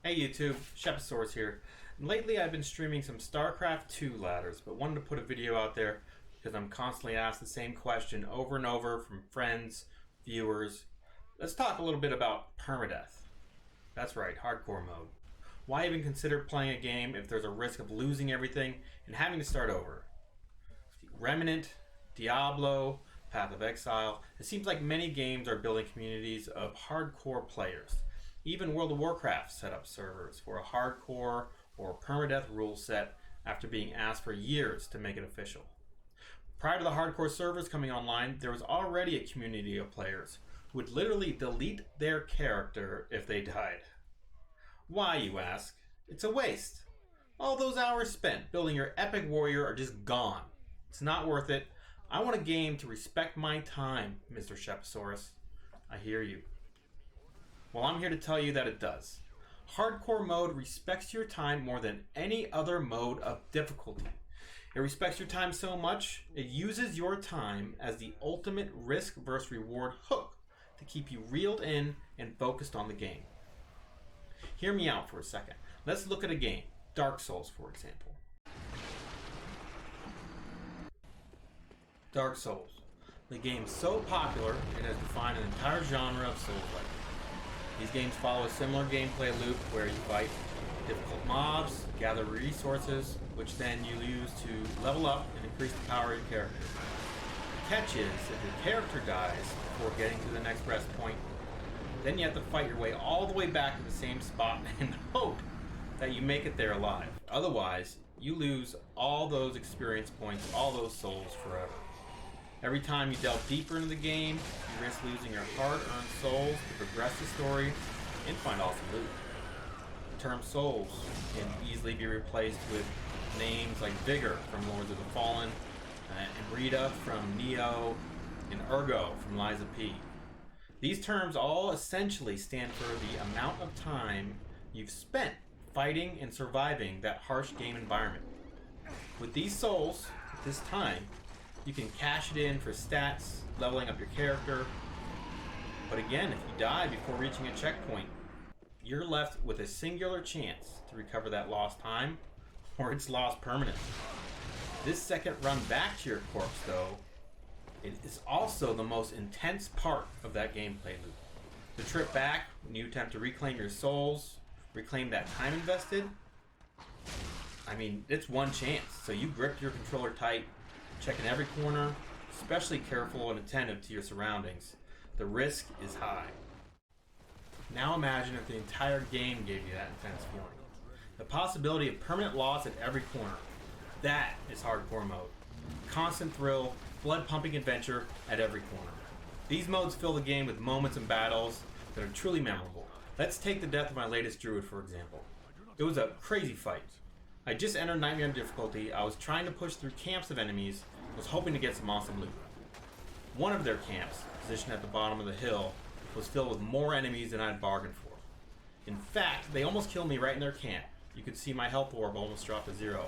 Hey YouTube, Shepasaurus here. And lately I've been streaming some StarCraft 2 ladders, but wanted to put a video out there because I'm constantly asked the same question over and over from friends, viewers. Let's talk a little bit about permadeath. That's right, hardcore mode. Why even consider playing a game if there's a risk of losing everything and having to start over? Remnant, Diablo, Path of Exile. It seems like many games are building communities of hardcore players. Even World of Warcraft set up servers for a hardcore or permadeath rule set after being asked for years to make it official. Prior to the hardcore servers coming online, there was already a community of players who would literally delete their character if they died. Why, you ask? It's a waste. All those hours spent building your epic warrior are just gone. It's not worth it. I want a game to respect my time, Mr. Shepasaurus. I hear you. Well, I'm here to tell you that it does. Hardcore mode respects your time more than any other mode of difficulty. It respects your time so much, it uses your time as the ultimate risk versus reward hook to keep you reeled in and focused on the game. Hear me out for a second. Let's look at a game, Dark Souls for example. Dark Souls. The game's so popular, it has defined an entire genre of Souls-like. These games follow a similar gameplay loop where you fight difficult mobs, gather resources, which then you use to level up and increase the power of your character. The catch is, if your character dies before getting to the next rest point, then you have to fight your way all the way back to the same spot and hope that you make it there alive. Otherwise, you lose all those experience points, all those souls forever. Every time you delve deeper into the game, you risk losing your hard-earned souls to progress the story and find awesome loot. The term souls can easily be replaced with names like Vigor from Lords of the Fallen, and Rita from Neo, and Ergo from Lies of P. These terms all essentially stand for the amount of time you've spent fighting and surviving that harsh game environment. With these souls, at this time, you can cash it in for stats, leveling up your character. But again, if you die before reaching a checkpoint, you're left with a singular chance to recover that lost time, or it's lost permanently. This second run back to your corpse, though, it is also the most intense part of that gameplay loop. The trip back, when you attempt to reclaim your souls, reclaim that time invested, I mean, it's one chance, so you grip your controller tight, checking every corner, especially careful and attentive to your surroundings. The risk is high. Now imagine if the entire game gave you that intense feeling. The possibility of permanent loss at every corner. That is hardcore mode. Constant thrill, blood-pumping adventure at every corner. These modes fill the game with moments and battles that are truly memorable. Let's take the death of my latest druid for example. It was a crazy fight. I just entered Nightmare difficulty, I was trying to push through camps of enemies, was hoping to get some awesome loot. One of their camps, positioned at the bottom of the hill, was filled with more enemies than I had bargained for. In fact, they almost killed me right in their camp. You could see my health orb almost drop to zero.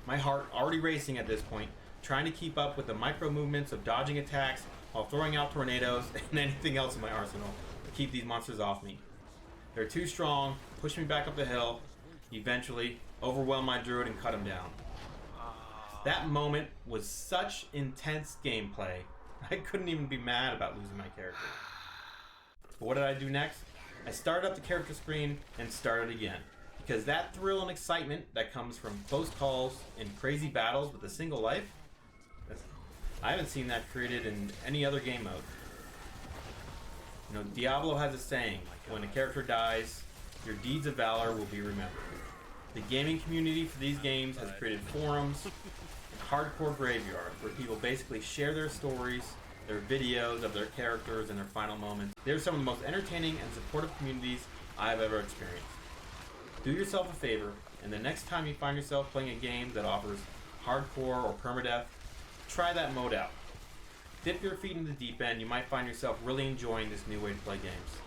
My heart already racing at this point, trying to keep up with the micro movements of dodging attacks while throwing out tornadoes and anything else in my arsenal to keep these monsters off me. They're too strong, pushed me back up the hill, eventually overwhelmed my druid and cut him down. That moment was such intense gameplay, I couldn't even be mad about losing my character. But what did I do next? I started up the character screen and started again. Because that thrill and excitement that comes from close calls and crazy battles with a single life, I haven't seen that created in any other game mode. You know, Diablo has a saying, when a character dies, your deeds of valor will be remembered. The gaming community for these games has created forums and hardcore graveyards where people basically share their stories, their videos of their characters and their final moments. They're some of the most entertaining and supportive communities I've ever experienced. Do yourself a favor, and the next time you find yourself playing a game that offers hardcore or permadeath, try that mode out. Dip your feet in the deep end, you might find yourself really enjoying this new way to play games.